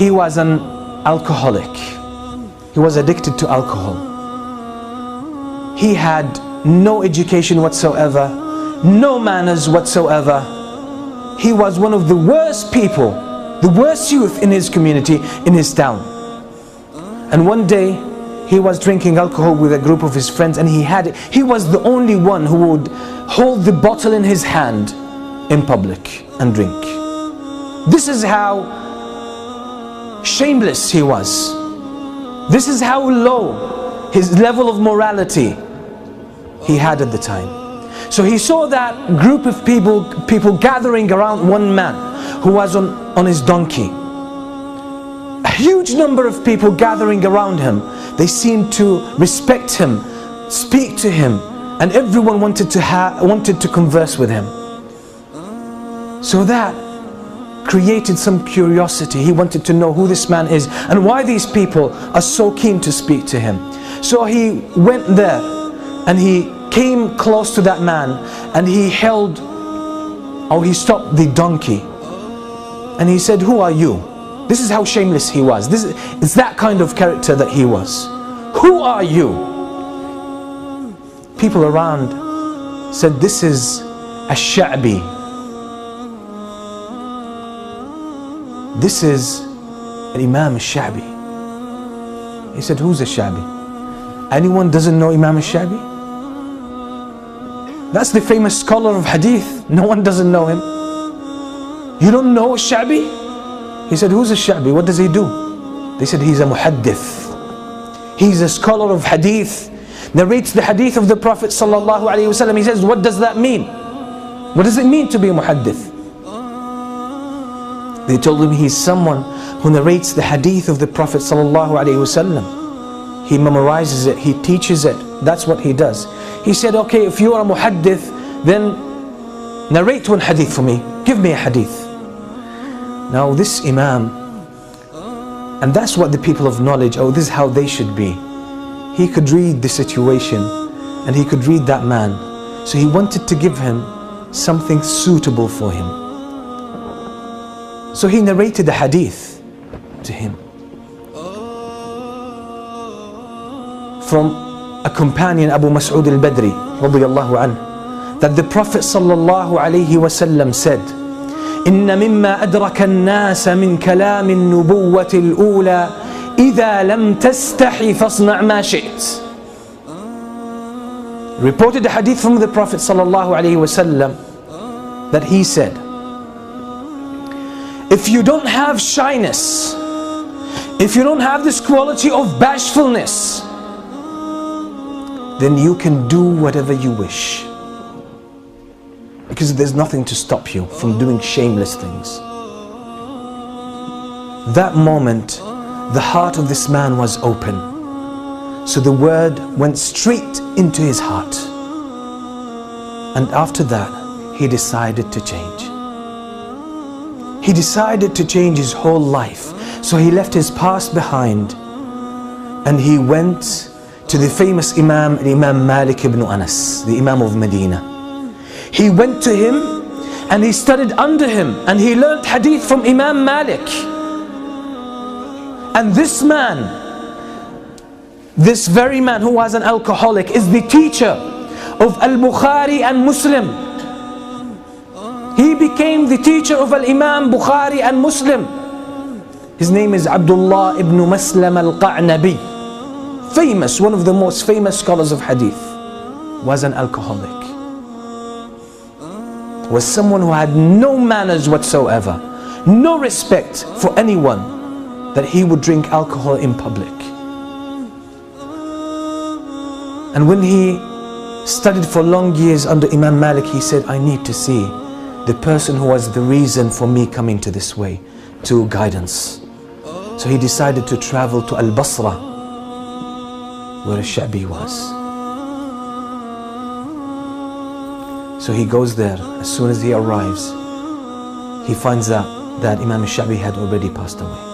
he was an alcoholic. He was addicted to alcohol. He had no education whatsoever, no manners whatsoever. He was one of the worst people, the worst youth in his community, in his town. And one day he was drinking alcohol with a group of his friends, and he was the only one who would hold the bottle in his hand in public and drink. This is how shameless he was. This is how low his level of morality he had at the time. So he saw that group of people gathering around one man who was on his donkey. A huge number of people gathering around him. They seemed to respect him, speak to him, and everyone wanted to converse with him. So that created some curiosity. He wanted to know who this man is and why these people are so keen to speak to him. So he went there and he came close to that man, and he stopped the donkey and he said, "Who are you?" This is how shameless he was. It's that kind of character that he was. "Who are you?" People around said, "This is a Sha'bi. This is an Imam al-Sha'bi." He said, "Who's a Sha'bi? Anyone doesn't know Imam al-Sha'bi? That's the famous scholar of hadith. No one doesn't know him. You don't know al-Sha'bi?" He said, "Who's a Sha'bi? What does he do?" They said, "He's a muhaddith. He's a scholar of hadith. Narrates the hadith of the Prophet sallallahu alaihi wasallam." He says, "What does that mean? What does it mean to be a muhaddith?" They told him he's someone who narrates the hadith of the Prophet sallallahu alaihi wasallam. He memorizes it, he teaches it. That's what he does. He said, "Okay, if you are a muhaddith, then narrate one hadith for me. Give me a hadith." Now this Imam, and that's what the people of knowledge, oh, this is how they should be. He could read the situation and he could read that man. So he wanted to give him something suitable for him. So he narrated the hadith to him from a companion, Abu Mas'ud al-Badri radiyallahu anhu, that the Prophet sallallahu alayhi wasallam said, "إن مما أدرك الناس من كلام النبوة الأولى إذا لم تستحي فاصنع ما شئت." Reported a hadith from the Prophet sallallahu alayhi wasallam that he said, if you don't have shyness, if you don't have this quality of bashfulness, then you can do whatever you wish, because there's nothing to stop you from doing shameless things. That moment, the heart of this man was open. So the word went straight into his heart. And after that, he decided to change. He decided to change his whole life. So he left his past behind and he went to the famous Imam, Imam Malik ibn Anas, the Imam of Medina. He went to him and he studied under him and he learned hadith from Imam Malik. And this man, this very man who was an alcoholic, is the teacher of Al-Bukhari and Muslim. He became the teacher of Al-Imam Bukhari and Muslim. His name is Abdullah ibn Maslam al-Qa'nabi. Famous, one of the most famous scholars of hadith. Was an alcoholic. Was someone who had no manners whatsoever, no respect for anyone, that he would drink alcohol in public. And when he studied for long years under Imam Malik, he said, I need to see the person who was the reason for me coming to this way, to guidance. So he decided to travel to Al-Basra, where Al-Sha'bi was. So he goes there. As soon as he arrives, he finds out that Imam Al-Sha'bi had already passed away.